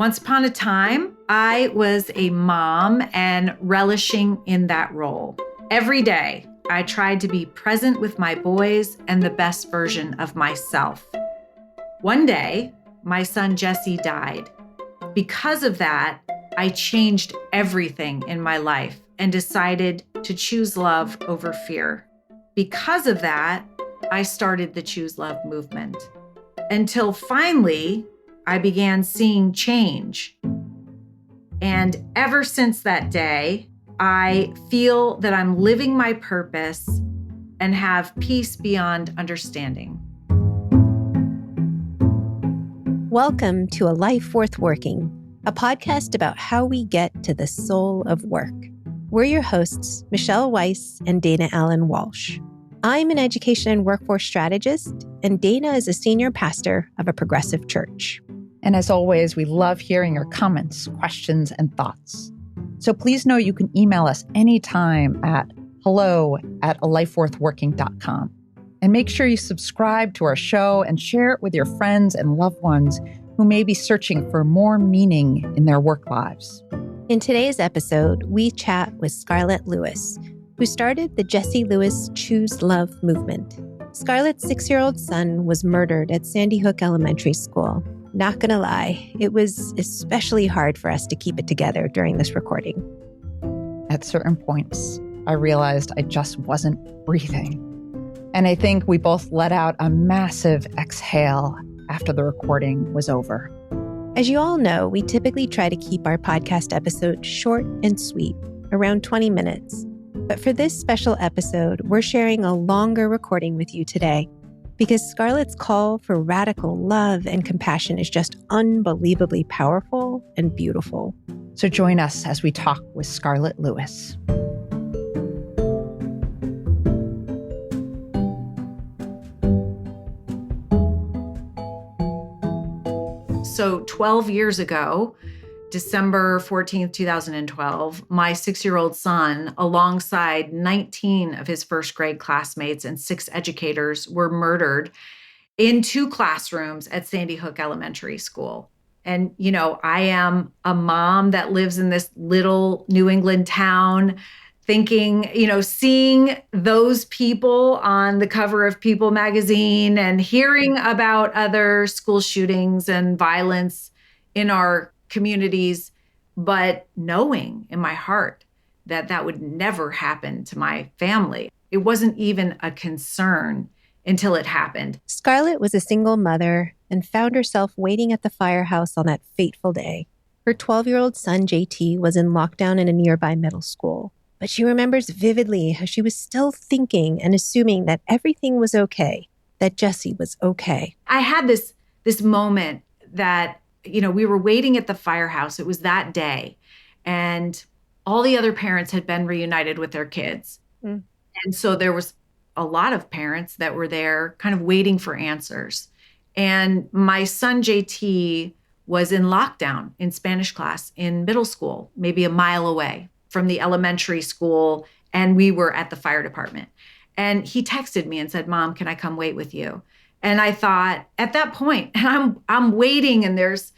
Once upon a time, I was a mom and relishing in that role. Every day, I tried to be present with my boys and the best version of myself. One day, my son Jesse died. Because of that, I changed everything in my life and decided to choose love over fear. Because of that, I started the Choose Love movement. Until finally, I began seeing change. And ever since that day, I feel that I'm living my purpose and have peace beyond understanding. Welcome to A Life Worth Working, a podcast about how we get to the soul of work. We're your hosts, Michelle Weiss and Dana Allen Walsh. I'm an education and workforce strategist, and Dana is a senior pastor of a progressive church. And as always, we love hearing your comments, questions, and thoughts. So please know you can email us anytime at hello@alifeworthworking.com. And make sure you subscribe to our show and share it with your friends and loved ones who may be searching for more meaning in their work lives. In today's episode, we chat with Scarlett Lewis, who started the Jessie Lewis Choose Love movement. Scarlett's 6-year-old son was murdered at Sandy Hook Elementary School. Not gonna lie, it was especially hard for us to keep it together during this recording. At certain points, I realized I just wasn't breathing. And I think we both let out a massive exhale after the recording was over. As you all know, we typically try to keep our podcast episodes short and sweet, around 20 minutes. But for this special episode, we're sharing a longer recording with you today because Scarlett's call for radical love and compassion is just unbelievably powerful and beautiful. So join us as we talk with Scarlett Lewis. So 12 years ago, December 14th, 2012, my 6-year-old son, alongside 19 of his first grade classmates and 6 educators, were murdered in 2 classrooms at Sandy Hook Elementary School. And, you know, I am a mom that lives in this little New England town, thinking, you know, seeing those people on the cover of People magazine and hearing about other school shootings and violence in our communities, but knowing in my heart that that would never happen to my family. It wasn't even a concern until it happened. Scarlett was a single mother and found herself waiting at the firehouse on that fateful day. Her 12-year-old son, JT, was in lockdown in a nearby middle school. But she remembers vividly how she was still thinking and assuming that everything was okay, that Jessie was okay. I had this moment that, you know, we were waiting at the firehouse. It was that day. And all the other parents had been reunited with their kids. And so there was a lot of parents that were there kind of waiting for answers. And my son, JT, was in lockdown in Spanish class in middle school, maybe a mile away from the elementary school. And we were at the fire department. And he texted me and said, "Mom, can I come wait with you?" And I thought at that point, and I'm waiting, and there's,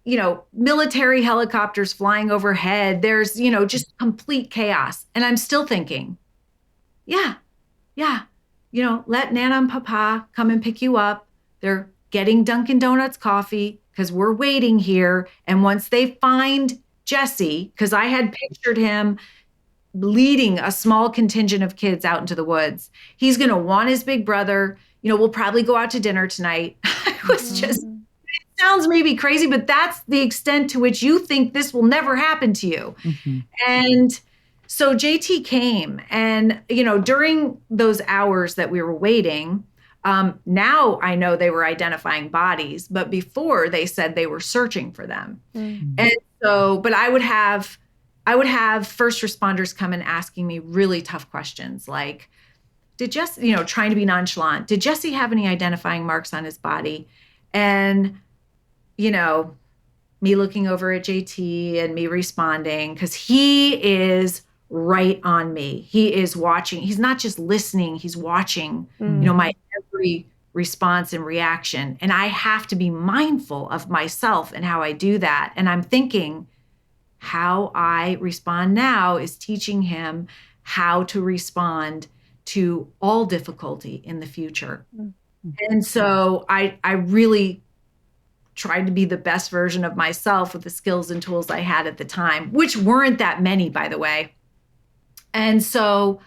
you know, military helicopters flying overhead. There's, you know, just complete chaos. And I'm still thinking, yeah, you know, let Nana and Papa come and pick you up. They're getting Dunkin' Donuts coffee because we're waiting here. And once they find Jesse, because I had pictured him leading a small contingent of kids out into the woods, he's going to want his big brother. You know, we'll probably go out to dinner tonight. It was just, it sounds maybe crazy, but that's the extent to which you think this will never happen to you. Mm-hmm. And so JT came, and, you know, during those hours that we were waiting, now I know they were identifying bodies, but before they said they were searching for them. Mm-hmm. And so, but I would have first responders come and asking me really tough questions like, did Jesse, you know, trying to be nonchalant, did Jesse have any identifying marks on his body? And, you know, me looking over at JT and me responding, because he is right on me. He is watching. He's not just listening, he's watching, you know, my every response and reaction. And I have to be mindful of myself and how I do that. And I'm thinking, how I respond now is teaching him how to respond to all difficulty in the future. Mm-hmm. And so I really tried to be the best version of myself with the skills and tools I had at the time, which weren't that many, by the way. And so,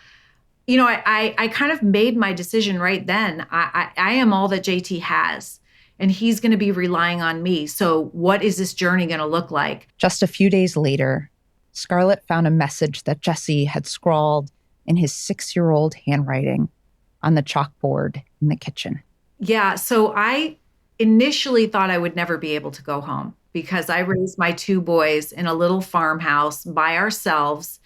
you know, I kind of made my decision right then. I am all that JT has, and he's going to be relying on me. So what is this journey going to look like? Just a few days later, Scarlett found a message that Jesse had scrawled in his 6-year-old handwriting on the chalkboard in the kitchen. Yeah, so I initially thought I would never be able to go home because I raised my 2 boys in a little farmhouse by ourselves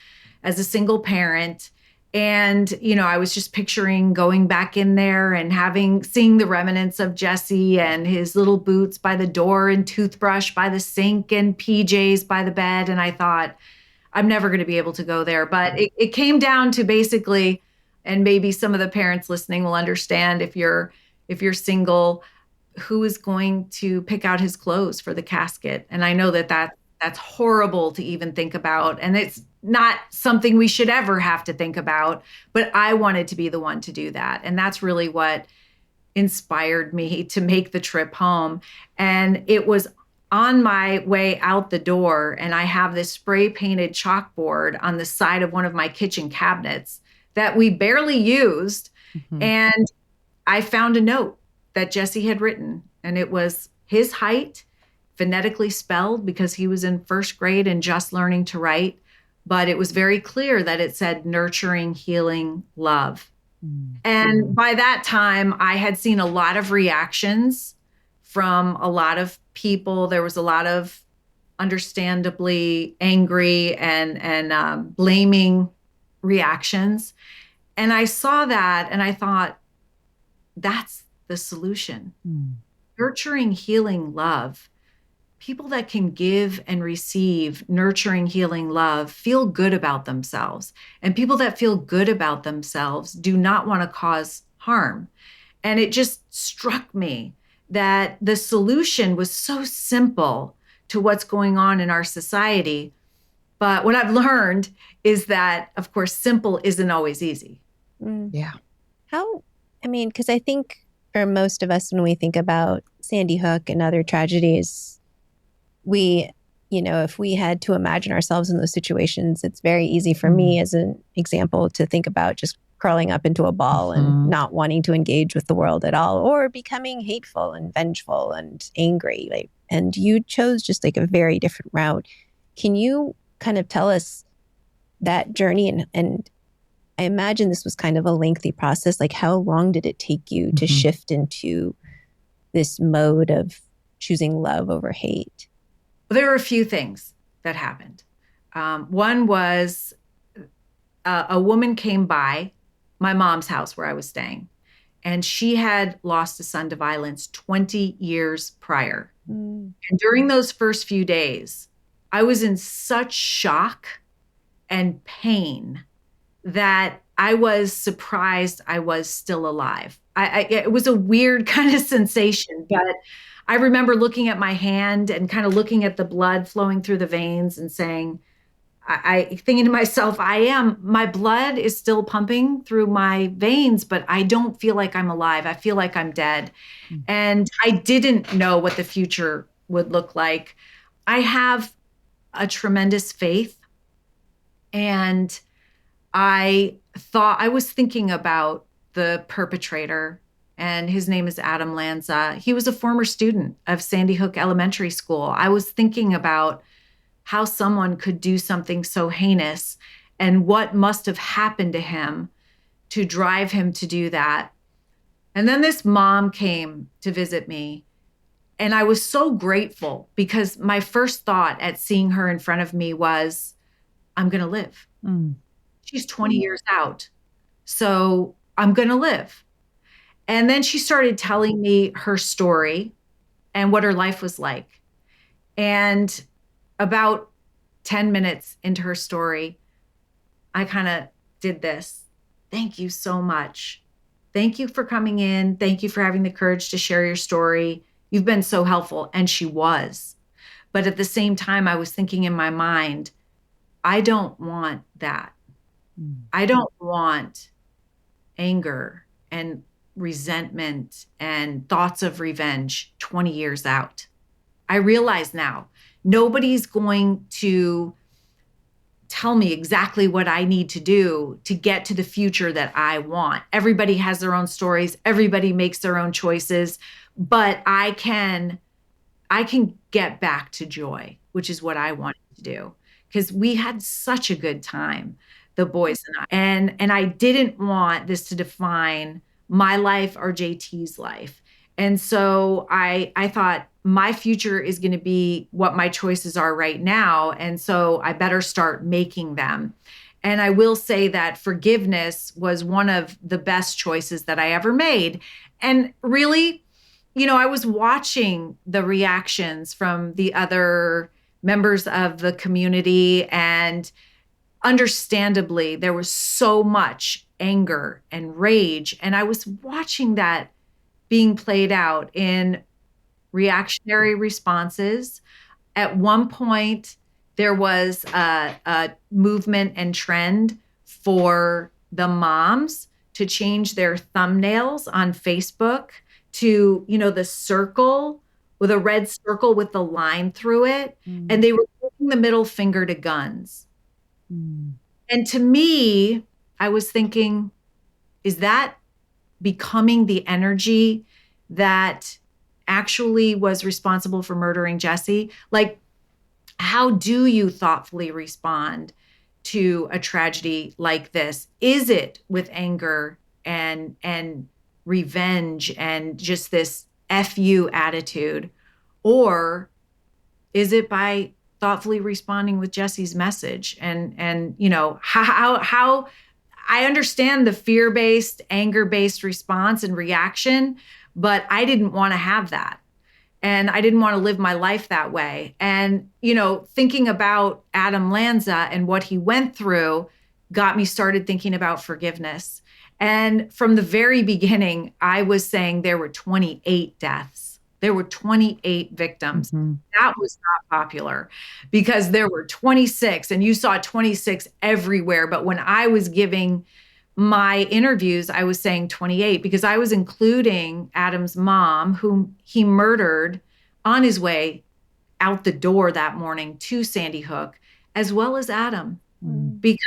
as a single parent. And, you know, I was just picturing going back in there and seeing the remnants of Jesse and his little boots by the door and toothbrush by the sink and PJs by the bed. And I thought, I'm never going to be able to go there. But it came down to basically, and maybe some of the parents listening will understand if you're single, who is going to pick out his clothes for the casket. And I know that's horrible to even think about. And it's not something we should ever have to think about, but I wanted to be the one to do that. And that's really what inspired me to make the trip home. And it was on my way out the door, and I have this spray painted chalkboard on the side of one of my kitchen cabinets that we barely used. Mm-hmm. And I found a note that Jesse had written, and it was his height, phonetically spelled because he was in 1st grade and just learning to write. But it was very clear that it said nurturing, healing, love. Mm-hmm. And by that time, I had seen a lot of reactions from a lot of people. There was a lot of understandably angry and blaming reactions. And I saw that and I thought, that's the solution. Nurturing, healing, love. People that can give and receive nurturing, healing love feel good about themselves. And people that feel good about themselves do not want to cause harm. And it just struck me that the solution was so simple to what's going on in our society. But what I've learned is that, of course, simple isn't always easy. Yeah. Because I think for most of us, when we think about Sandy Hook and other tragedies, we, if we had to imagine ourselves in those situations, it's very easy for me as an example to think about just curling up into a ball and not wanting to engage with the world at all, or becoming hateful and vengeful and angry. And you chose just a very different route. Can you kind of tell us that journey? And I imagine this was kind of a lengthy process. How long did it take you to shift into this mode of choosing love over hate? There were a few things that happened. One was a woman came by my mom's house where I was staying, and she had lost a son to violence 20 years prior. And during those first few days, I was in such shock and pain that I was surprised I was still alive. It was a weird kind of sensation, but I remember looking at my hand and kind of looking at the blood flowing through the veins and saying, I thinking to myself, my blood is still pumping through my veins, but I don't feel like I'm alive. I feel like I'm dead. And I didn't know what the future would look like. I have a tremendous faith. And I was thinking about the perpetrator, and his name is Adam Lanza. He was a former student of Sandy Hook Elementary School. I was thinking about how someone could do something so heinous and what must have happened to him to drive him to do that. And then this mom came to visit me, and I was so grateful because my first thought at seeing her in front of me was, I'm going to live. She's 20 years out, so I'm going to live. And then she started telling me her story and what her life was like. And about 10 minutes into her story, I kind of did this. Thank you so much Thank you for coming in. Thank you for having the courage to share your story. You've been so helpful. And she was. But at the same time, I was thinking in my mind, I don't want that. I don't want anger and resentment and thoughts of revenge 20 years out. I realize now nobody's going to tell me exactly what I need to do to get to the future that I want. Everybody has their own stories. Everybody makes their own choices, but I can get back to joy, which is what I wanted to do. Because we had such a good time, the boys and I. And I didn't want this to define my life or JT's life. And so I thought my future is going to be what my choices are right now. And so I better start making them. And I will say that forgiveness was one of the best choices that I ever made. And really, I was watching the reactions from the other members of the community, and understandably, there was so much anger and rage. And I was watching that being played out in reactionary responses. At one point, there was a movement and trend for the moms to change their thumbnails on Facebook to, the circle with a red circle with the line through it. And they were giving the middle finger to guns. And to me, I was thinking, is that becoming the energy that actually was responsible for murdering Jesse? Like, how do you thoughtfully respond to a tragedy like this? Is it with anger and revenge and just this F you attitude? Or is it by thoughtfully responding with Jesse's message? And how I understand the fear-based, anger-based response and reaction, but I didn't want to have that. And I didn't want to live my life that way. And, thinking about Adam Lanza and what he went through got me started thinking about forgiveness. And from the very beginning, I was saying there were 28 deaths. There were 28 victims. That was not popular because there were 26, and you saw 26 everywhere. But when I was giving my interviews, I was saying 28 because I was including Adam's mom, whom he murdered on his way out the door that morning to Sandy Hook, as well as Adam, because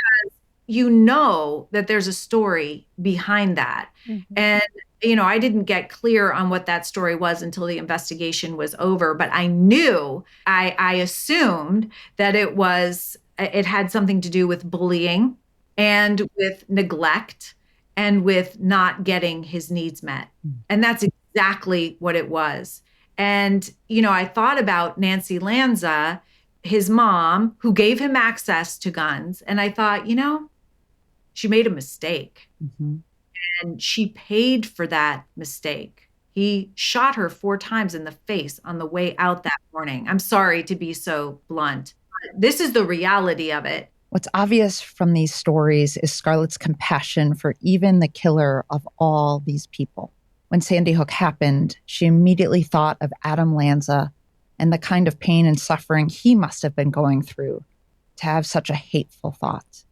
that there's a story behind that. And, I didn't get clear on what that story was until the investigation was over, but I knew, I assumed that it had something to do with bullying and with neglect and with not getting his needs met. And that's exactly what it was. And, I thought about Nancy Lanza, his mom, who gave him access to guns. And I thought, she made a mistake. And she paid for that mistake. He shot her 4 times in the face on the way out that morning. I'm sorry to be so blunt. This is the reality of it. What's obvious from these stories is Scarlett's compassion for even the killer of all these people. When Sandy Hook happened, she immediately thought of Adam Lanza and the kind of pain and suffering he must have been going through to have such a hateful thought.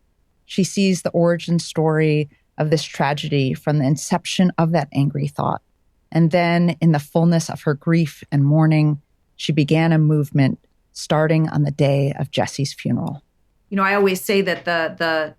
She sees the origin story of this tragedy from the inception of that angry thought. And then in the fullness of her grief and mourning, she began a movement starting on the day of Jesse's funeral. I always say that the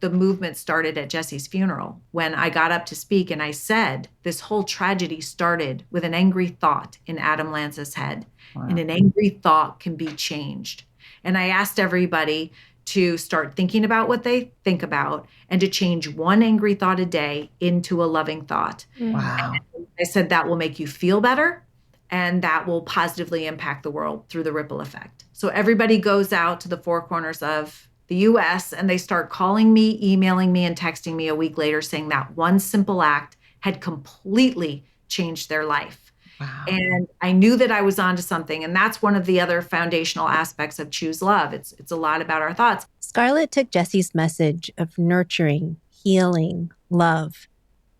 movement started at Jesse's funeral when I got up to speak, and I said this whole tragedy started with an angry thought in Adam Lanza's head. Wow. And an angry thought can be changed. And I asked everybody to start thinking about what they think about and to change one angry thought a day into a loving thought. Wow. And I said that will make you feel better, and that will positively impact the world through the ripple effect. So everybody goes out to the 4 corners of the US and they start calling me, emailing me, and texting me a week later saying that one simple act had completely changed their life. Wow. And I knew that I was onto something. And that's one of the other foundational aspects of Choose Love. It's a lot about our thoughts. Scarlett took Jesse's message of nurturing, healing, love,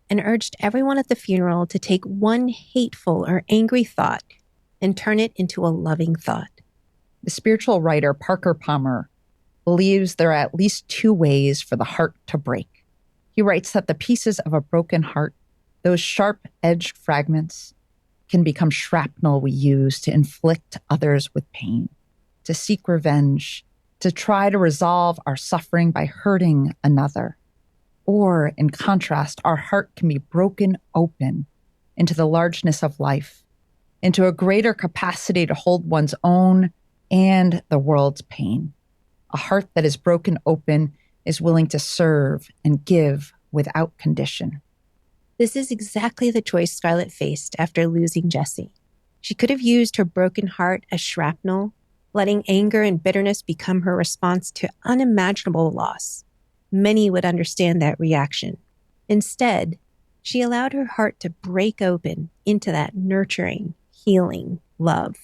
and urged everyone at the funeral to take one hateful or angry thought and turn it into a loving thought. The spiritual writer Parker Palmer believes there are at least two ways for the heart to break. He writes that the pieces of a broken heart, those sharp-edged fragments, can become shrapnel we use to inflict others with pain, to seek revenge, to try to resolve our suffering by hurting another. Or, in contrast, our heart can be broken open into the largeness of life, into a greater capacity to hold one's own and the world's pain. A heart that is broken open is willing to serve and give without condition. This is exactly the choice Scarlett faced after losing Jesse. She could have used her broken heart as shrapnel, letting anger and bitterness become her response to unimaginable loss. Many would understand that reaction. Instead, she allowed her heart to break open into that nurturing, healing love.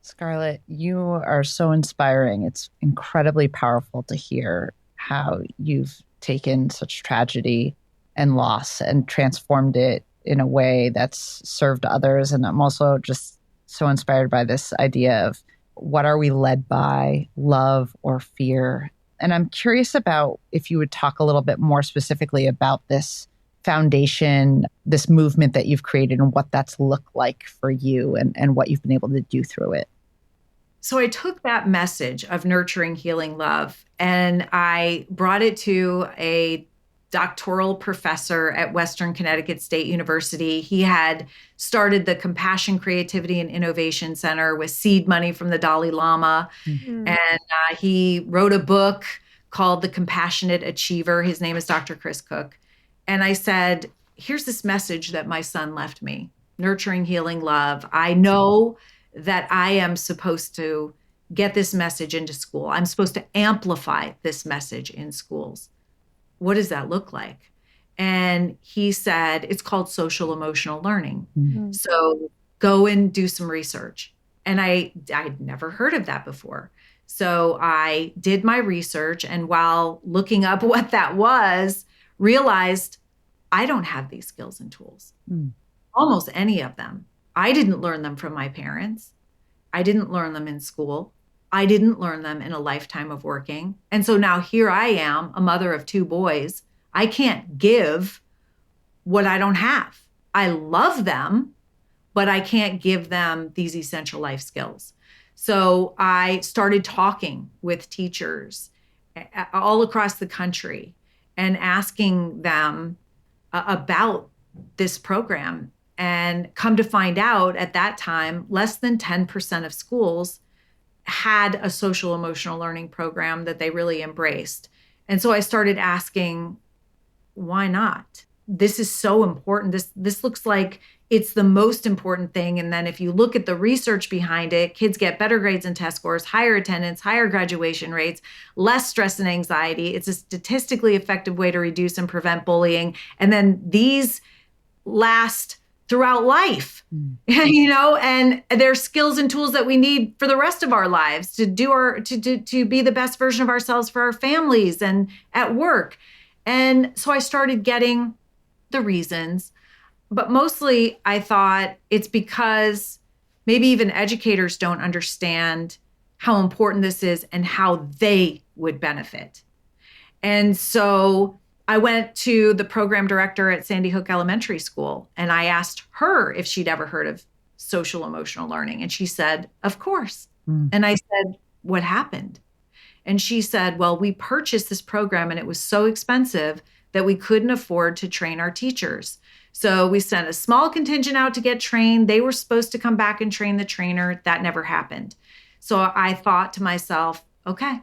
Scarlett, you are so inspiring. It's incredibly powerful to hear how you've taken such tragedy and loss and transformed it in a way that's served others. And I'm also just so inspired by this idea of what are we led by, love or fear? And I'm curious about if you would talk a little bit more specifically about this foundation, this movement that you've created and what that's looked like for you and what you've been able to do through it. So I took that message of nurturing, healing, love, and I brought it to a doctoral professor at Western Connecticut State University. He had started the Compassion, Creativity, and Innovation Center with seed money from the Dalai Lama. Mm-hmm. And he wrote a book called The Compassionate Achiever. His name is Dr. Chris Cook. And I said, here's this message that my son left me, nurturing, healing, love. I know that I am supposed to get this message into school. I'm supposed to amplify this message in schools. What does that look like? And he said, it's called social emotional learning. Mm-hmm. So go and do some research. And I'd never heard of that before. So I did my research, and while looking up what that was, realized I don't have these skills and tools, almost any of them. I didn't learn them from my parents. I didn't learn them in school. I didn't learn them in a lifetime of working. And so now here I am, a mother of two boys. I can't give what I don't have. I love them, but I can't give them these essential life skills. So I started talking with teachers all across the country and asking them about this program. And come to find out at that time, less than 10% of schools had a social emotional learning program that they really embraced. And so I started asking, why not? This is so important. This looks like it's the most important thing. And then if you look at the research behind it, kids get better grades and test scores, higher attendance, higher graduation rates, less stress and anxiety. It's a statistically effective way to reduce and prevent bullying. And then these last throughout life, and there's skills and tools that we need for the rest of our lives to do to be the best version of ourselves for our families and at work. And so I started getting the reasons, but mostly I thought it's because maybe even educators don't understand how important this is and how they would benefit. And so I went to the program director at Sandy Hook Elementary School, and I asked her if she'd ever heard of social emotional learning. And she said, of course. And I said, what happened? And she said, well, we purchased this program and it was so expensive that we couldn't afford to train our teachers. So we sent a small contingent out to get trained. They were supposed to come back and train the trainer. That never happened. So I thought to myself, okay,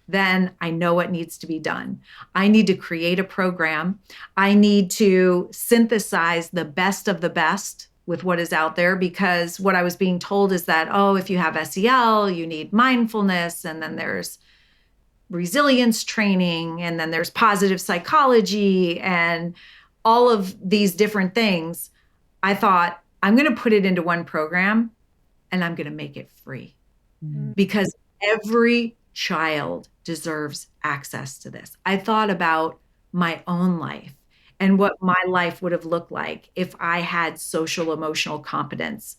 then I know what needs to be done. I need to create a program. I need to synthesize the best of the best with what is out there, because what I was being told is that, if you have SEL, you need mindfulness, and then there's resilience training, and then there's positive psychology and all of these different things. I thought, I'm going to put it into one program and I'm going to make it free because every child deserves access to this. I thought about my own life and what my life would have looked like if I had social emotional competence,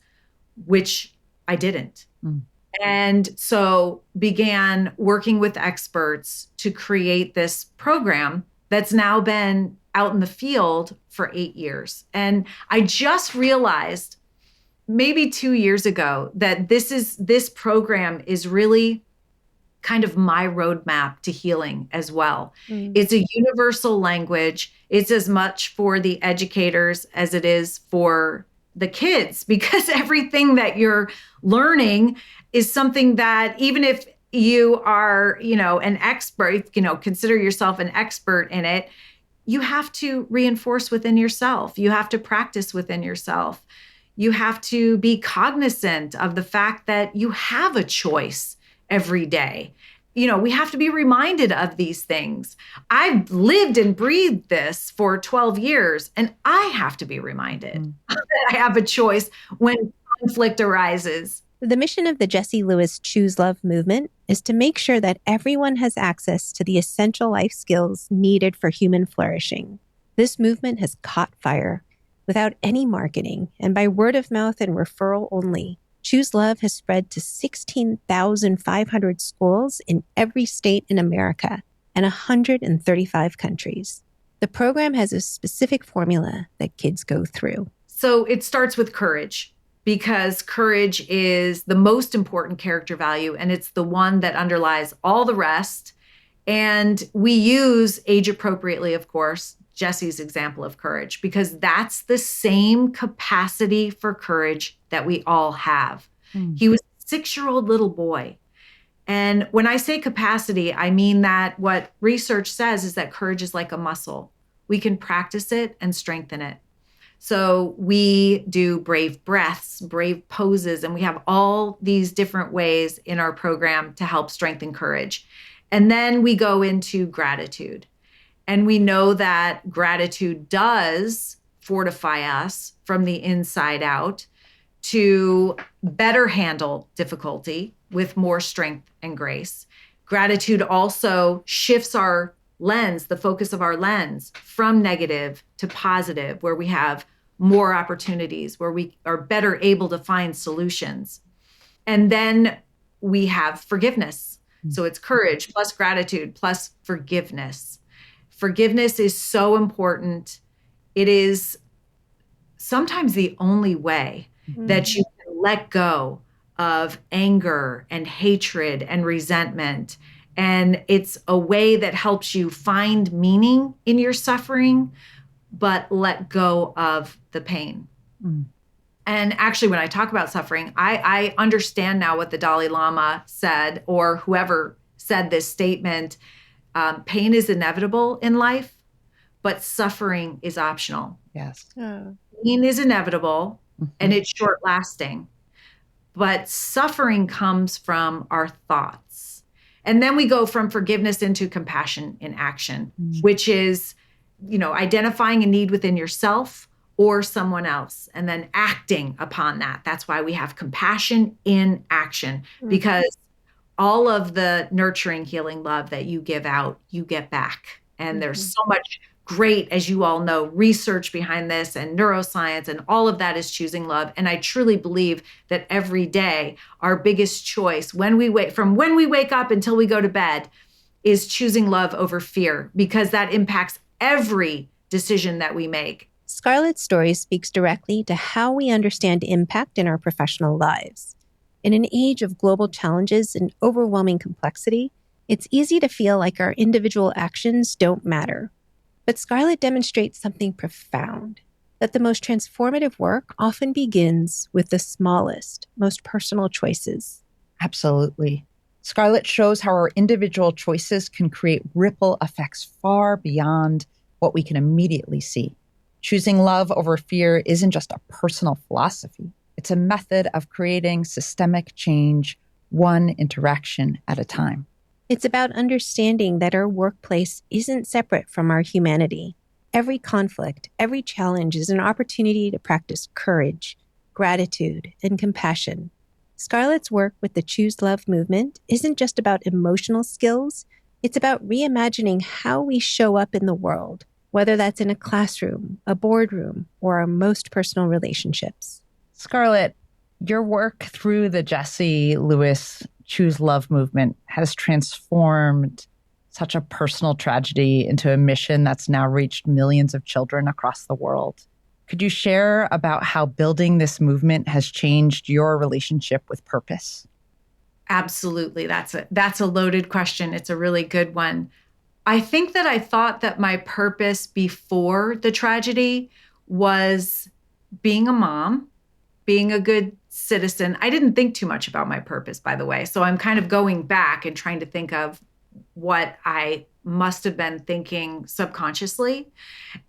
which I didn't. Mm. And so began working with experts to create this program that's now been out in the field for 8 years. And I just realized maybe 2 years ago that this program is really kind of my roadmap to healing as well. It's a universal language. It's as much for the educators as it is for the kids, because everything that you're learning is something that, even if you are, an expert, consider yourself an expert in it, you have to reinforce within yourself. You have to practice within yourself. You have to be cognizant of the fact that you have a choice every day. We have to be reminded of these things. I've lived and breathed this for 12 years, and I have to be reminded that I have a choice when conflict arises. The mission of the Jessie Lewis Choose Love movement is to make sure that everyone has access to the essential life skills needed for human flourishing. This movement has caught fire without any marketing and by word of mouth and referral only. Choose Love has spread to 16,500 schools in every state in America and 135 countries. The program has a specific formula that kids go through. So it starts with courage, because courage is the most important character value, and it's the one that underlies all the rest. And we use age appropriately, of course, Jessie's example of courage, because that's the same capacity for courage that we all have. He was a 6-year-old little boy. And when I say capacity, I mean that what research says is that courage is like a muscle. We can practice it and strengthen it. So we do brave breaths, brave poses, and we have all these different ways in our program to help strengthen courage. And then we go into gratitude. And we know that gratitude does fortify us from the inside out to better handle difficulty with more strength and grace. Gratitude also shifts our lens, the focus of our lens, from negative to positive, where we have more opportunities, where we are better able to find solutions. And then we have forgiveness. So it's courage plus gratitude plus forgiveness. Forgiveness is so important. It is sometimes the only way that you can let go of anger and hatred and resentment. And it's a way that helps you find meaning in your suffering, but let go of the pain. And actually, when I talk about suffering, I understand now what the Dalai Lama said, or whoever said this statement. Pain is inevitable in life, but suffering is optional. Yes. Pain is inevitable and it's short lasting, but suffering comes from our thoughts. And then we go from forgiveness into compassion in action, which is, identifying a need within yourself or someone else and then acting upon that. That's why we have compassion in action, because all of the nurturing, healing love that you give out, you get back. And there's so much great, as you all know, research behind this and neuroscience, and all of that is choosing love. And I truly believe that every day, our biggest choice when we wake up until we go to bed is choosing love over fear, because that impacts every decision that we make. Scarlett's story speaks directly to how we understand impact in our professional lives. In an age of global challenges and overwhelming complexity, it's easy to feel like our individual actions don't matter. But Scarlett demonstrates something profound, that the most transformative work often begins with the smallest, most personal choices. Absolutely. Scarlett shows how our individual choices can create ripple effects far beyond what we can immediately see. Choosing love over fear isn't just a personal philosophy. It's a method of creating systemic change, one interaction at a time. It's about understanding that our workplace isn't separate from our humanity. Every conflict, every challenge is an opportunity to practice courage, gratitude, and compassion. Scarlett's work with the Choose Love movement isn't just about emotional skills. It's about reimagining how we show up in the world, whether that's in a classroom, a boardroom, or our most personal relationships. Scarlett, your work through the Jessie Lewis Choose Love movement has transformed such a personal tragedy into a mission that's now reached millions of children across the world. Could you share about how building this movement has changed your relationship with purpose? Absolutely. That's a loaded question. It's a really good one. I think that I thought that my purpose before the tragedy was being a mom, being a good citizen. I didn't think too much about my purpose, by the way. So I'm kind of going back and trying to think of what I must have been thinking subconsciously,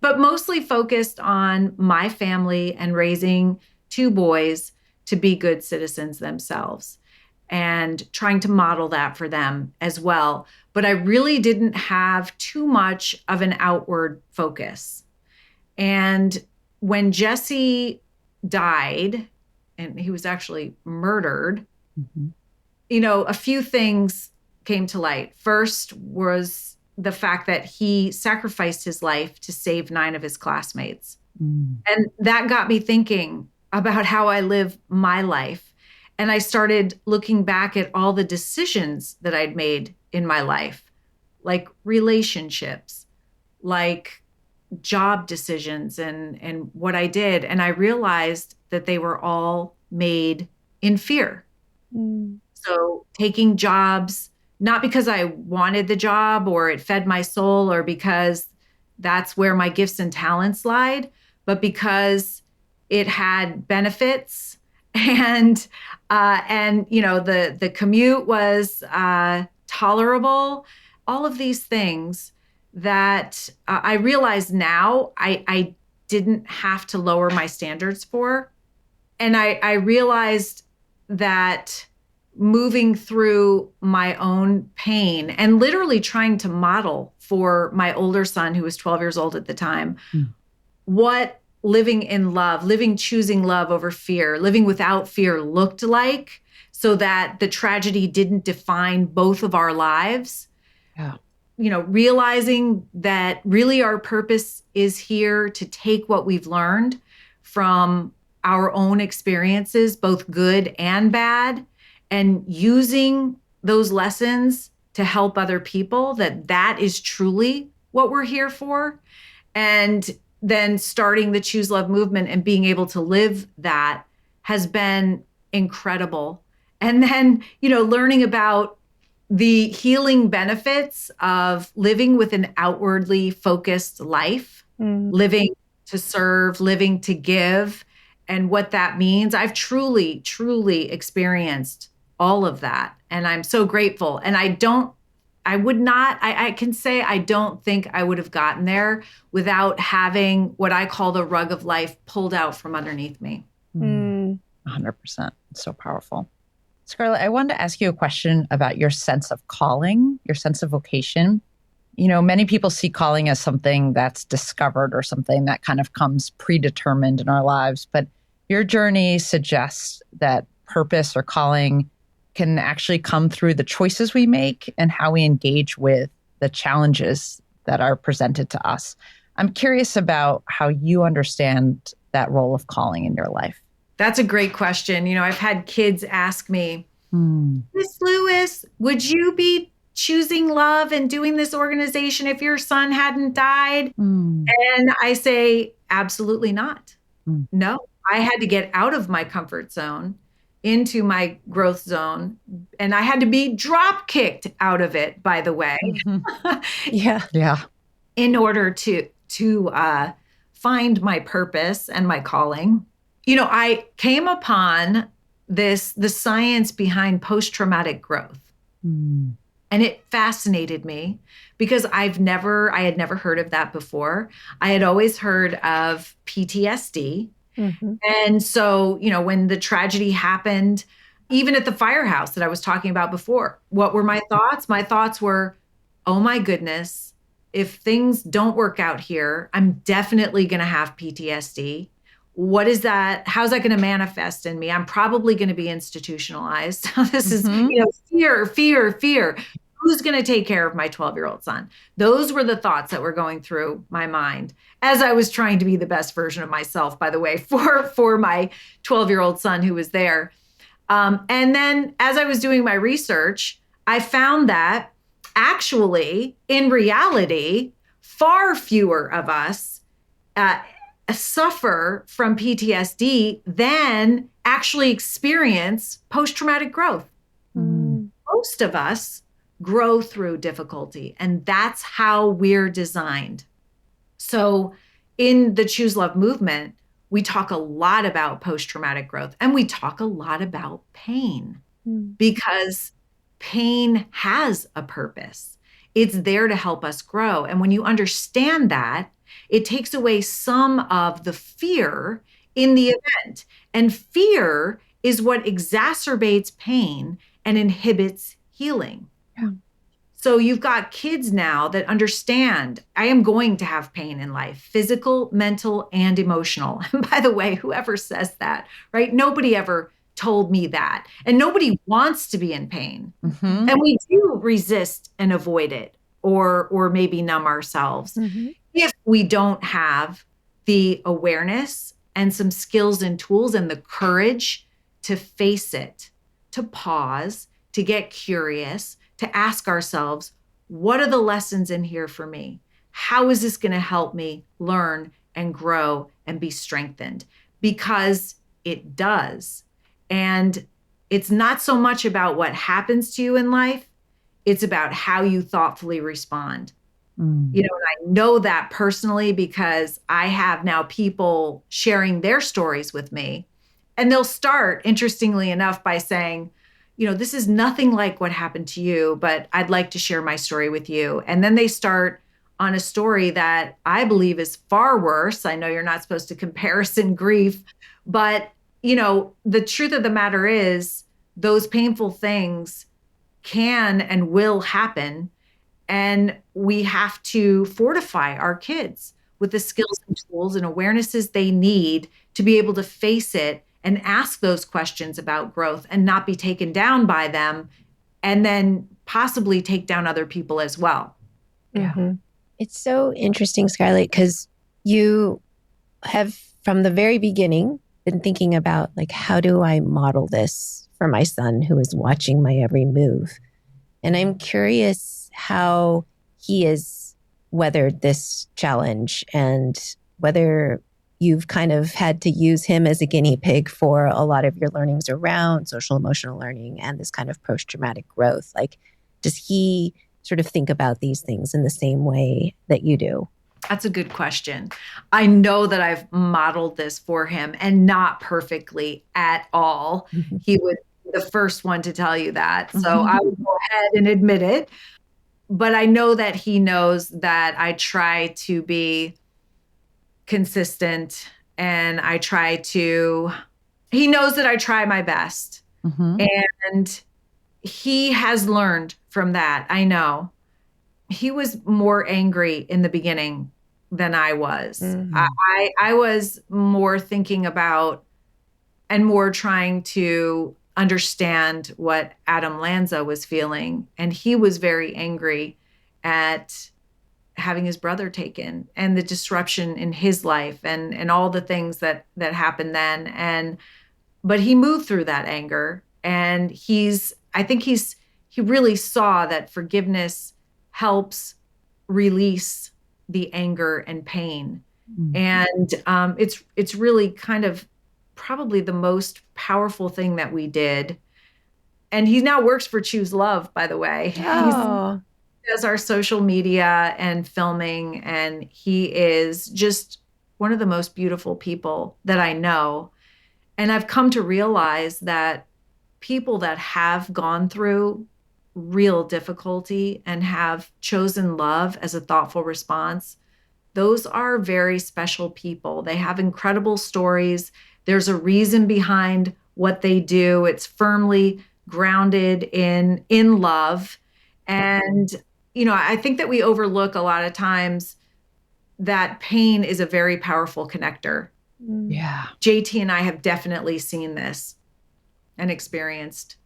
but mostly focused on my family and raising two boys to be good citizens themselves and trying to model that for them as well. But I really didn't have too much of an outward focus. And when Jesse died, and he was actually murdered, a few things came to light. First was the fact that he sacrificed his life to save 9 of his classmates. And that got me thinking about how I live my life. And I started looking back at all the decisions that I'd made in my life, like relationships, like job decisions and what I did. And I realized that they were all made in fear. So taking jobs, not because I wanted the job or it fed my soul or because that's where my gifts and talents lied, but because it had benefits and the commute was tolerable. All of these things that I realize now I didn't have to lower my standards for. And I realized that moving through my own pain and literally trying to model for my older son, who was 12 years old at the time, what living in love, choosing love over fear, living without fear looked like, so that the tragedy didn't define both of our lives. Yeah. Realizing that really our purpose is here to take what we've learned from our own experiences, both good and bad, and using those lessons to help other people, that is truly what we're here for. And then starting the Choose Love movement and being able to live that has been incredible. And then, learning about the healing benefits of living with an outwardly focused life, living to serve, living to give, and what that means. I've truly, truly experienced all of that. And I'm so grateful. And I can say I don't think I would have gotten there without having what I call the rug of life pulled out from underneath me. 100%. It's so powerful. Scarlett, I wanted to ask you a question about your sense of calling, your sense of vocation. Many people see calling as something that's discovered or something that kind of comes predetermined in our lives. But your journey suggests that purpose or calling can actually come through the choices we make and how we engage with the challenges that are presented to us. I'm curious about how you understand that role of calling in your life. That's a great question. I've had kids ask me, Miss Lewis, would you be choosing love and doing this organization if your son hadn't died? And I say, absolutely not. No, I had to get out of my comfort zone into my growth zone. And I had to be drop kicked out of it, by the way. Yeah. In order to find my purpose and my calling. I came upon the science behind post-traumatic growth. And it fascinated me because I had never heard of that before. I had always heard of PTSD. And so, when the tragedy happened, even at the firehouse that I was talking about before, what were my thoughts? My thoughts were, oh my goodness, if things don't work out here, I'm definitely going to have PTSD. What is that? How's that going to manifest in me? I'm probably going to be institutionalized. This is, fear. Who's going to take care of my 12-year-old son? Those were the thoughts that were going through my mind as I was trying to be the best version of myself, by the way, for my 12-year-old son who was there. And then as I was doing my research, I found that actually, in reality, far fewer of us suffer from PTSD than actually experience post-traumatic growth. Most of us grow through difficulty, and that's how we're designed. So in the Choose Love movement, we talk a lot about post-traumatic growth, and we talk a lot about pain because pain has a purpose. It's there to help us grow. And when you understand that, it takes away some of the fear in the event. And fear is what exacerbates pain and inhibits healing. Yeah. So you've got kids now that understand I am going to have pain in life, physical, mental, and emotional. And by the way, whoever says that, right? Nobody ever told me that. And nobody wants to be in pain. Mm-hmm. And we do resist and avoid it or maybe numb ourselves if we don't have the awareness and some skills and tools and the courage to face it, to pause, to get curious, to ask ourselves, what are the lessons in here for me? How is this going to help me learn and grow and be strengthened? Because it does. And it's not so much about what happens to you in life. It's about how you thoughtfully respond. You know, and I know that personally because I have now people sharing their stories with me. And they'll start, interestingly enough, by saying, you know, this is nothing like what happened to you, but I'd like to share my story with you. And then they start on a story that I believe is far worse. I know you're not supposed to comparison grief, but, you know, the truth of the matter is those painful things can and will happen. And we have to fortify our kids with the skills and tools and awarenesses they need to be able to face it and ask those questions about growth and not be taken down by them and then possibly take down other people as well. Yeah. It's so interesting, Scarlett, because you have from the very beginning been thinking about like, how do I model this for my son who is watching my every move? And I'm curious how he has weathered this challenge and whether you've kind of had to use him as a guinea pig for a lot of your learnings around social emotional learning and this kind of post-traumatic growth. Like, does he sort of think about these things in the same way that you do? That's a good question. I know that I've modeled this for him and not perfectly at all. He would be the first one to tell you that. So I would go ahead and admit it. But I know that he knows that I try to be consistent and he knows that I try my best. And he has learned from that. I know. He was more angry in the beginning than I was. I was more thinking about and more trying to understand what Adam Lanza was feeling. And he was very angry at having his brother taken and the disruption in his life and all the things that happened then. But he moved through that anger. And I think he really saw that forgiveness helps release the anger and pain. And it's really kind of probably the most powerful thing that we did. And he now works for Choose Love, by the way. He does our social media and filming, and he is just one of the most beautiful people that I know. And I've come to realize that people that have gone through real difficulty and have chosen love as a thoughtful response, those are very special people. They have incredible stories. There's a reason behind what they do. It's firmly grounded in love. And, you know, I think that we overlook a lot of times that pain is a very powerful connector. Yeah. JT and I have definitely seen this and experienced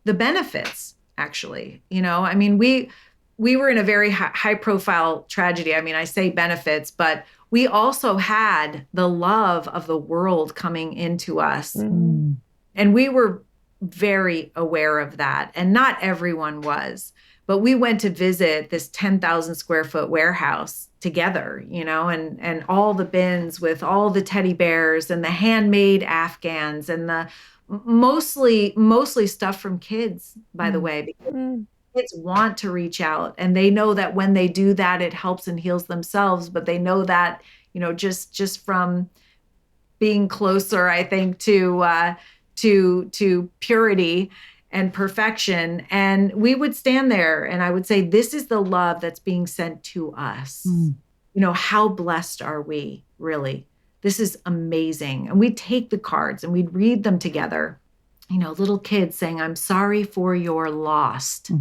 the benefits actually. I mean, we were in a very high profile tragedy. I mean, I say benefits, but we also had the love of the world coming into us. Mm. And we were very aware of that. And not everyone was. But we went to visit this 10,000 square foot warehouse together, and all the bins with all the teddy bears and the handmade Afghans and the mostly stuff from kids, by the way, because kids want to reach out and they know that when they do that, it helps and heals themselves. But they know that, just from being closer, I think, to purity and perfection. And we would stand there and I would say, this is the love that's being sent to us. How blessed are we, really? This is amazing. And we'd take the cards and we'd read them together. Little kids saying, I'm sorry for your lost.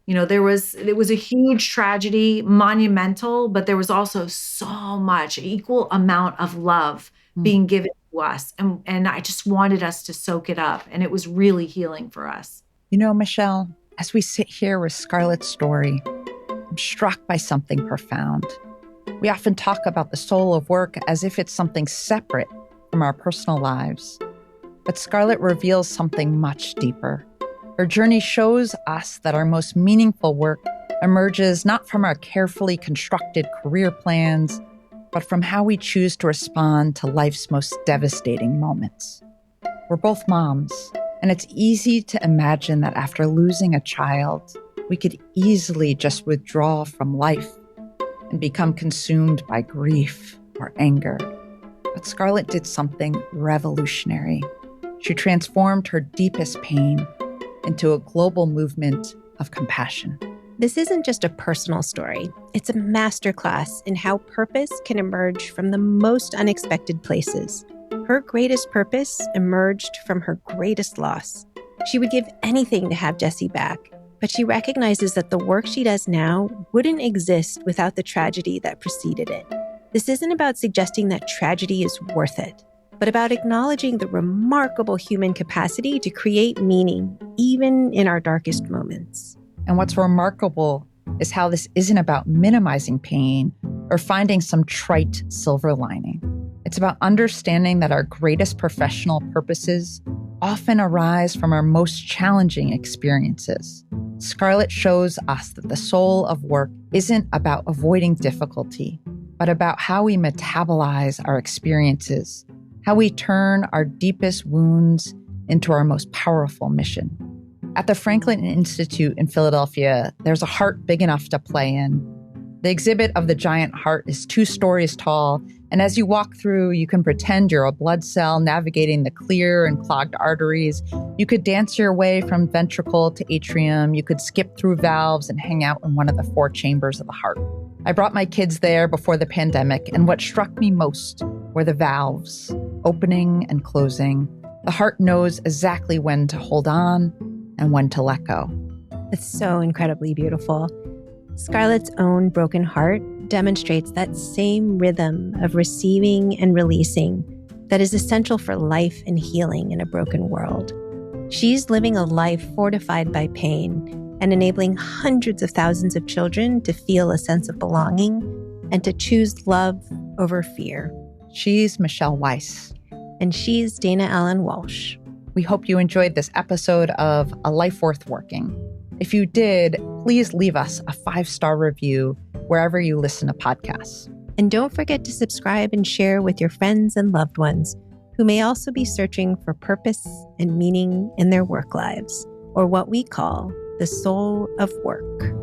It was a huge tragedy, monumental, but there was also so much, equal amount of love being given to us. And I just wanted us to soak it up. And it was really healing for us. Michelle, as we sit here with Scarlett's story, I'm struck by something profound. We often talk about the soul of work as if it's something separate from our personal lives. But Scarlett reveals something much deeper. Her journey shows us that our most meaningful work emerges not from our carefully constructed career plans, but from how we choose to respond to life's most devastating moments. We're both moms, and it's easy to imagine that after losing a child, we could easily just withdraw from life and become consumed by grief or anger. But Scarlett did something revolutionary. She transformed her deepest pain into a global movement of compassion. This isn't just a personal story. It's a masterclass in how purpose can emerge from the most unexpected places. Her greatest purpose emerged from her greatest loss. She would give anything to have Jessie back, but she recognizes that the work she does now wouldn't exist without the tragedy that preceded it. This isn't about suggesting that tragedy is worth it, but about acknowledging the remarkable human capacity to create meaning, even in our darkest moments. And what's remarkable is how this isn't about minimizing pain or finding some trite silver lining. It's about understanding that our greatest professional purposes often arise from our most challenging experiences. Scarlett shows us that the soul of work isn't about avoiding difficulty, but about how we metabolize our experiences, how we turn our deepest wounds into our most powerful mission. At the Franklin Institute in Philadelphia, there's a heart big enough to play in. The exhibit of the giant heart is 2 stories tall, and as you walk through, you can pretend you're a blood cell navigating the clear and clogged arteries. You could dance your way from ventricle to atrium. You could skip through valves and hang out in one of the 4 chambers of the heart. I brought my kids there before the pandemic, and what struck me most were the valves, opening and closing. The heart knows exactly when to hold on and when to let go. It's so incredibly beautiful. Scarlett's own broken heart demonstrates that same rhythm of receiving and releasing that is essential for life and healing in a broken world. She's living a life fortified by pain and enabling hundreds of thousands of children to feel a sense of belonging and to choose love over fear. She's Michelle Weiss. And she's Dana Allen Walsh. We hope you enjoyed this episode of A Life Worth Working. If you did, please leave us a 5-star review wherever you listen to podcasts. And don't forget to subscribe and share with your friends and loved ones who may also be searching for purpose and meaning in their work lives, or what we call the soul of work.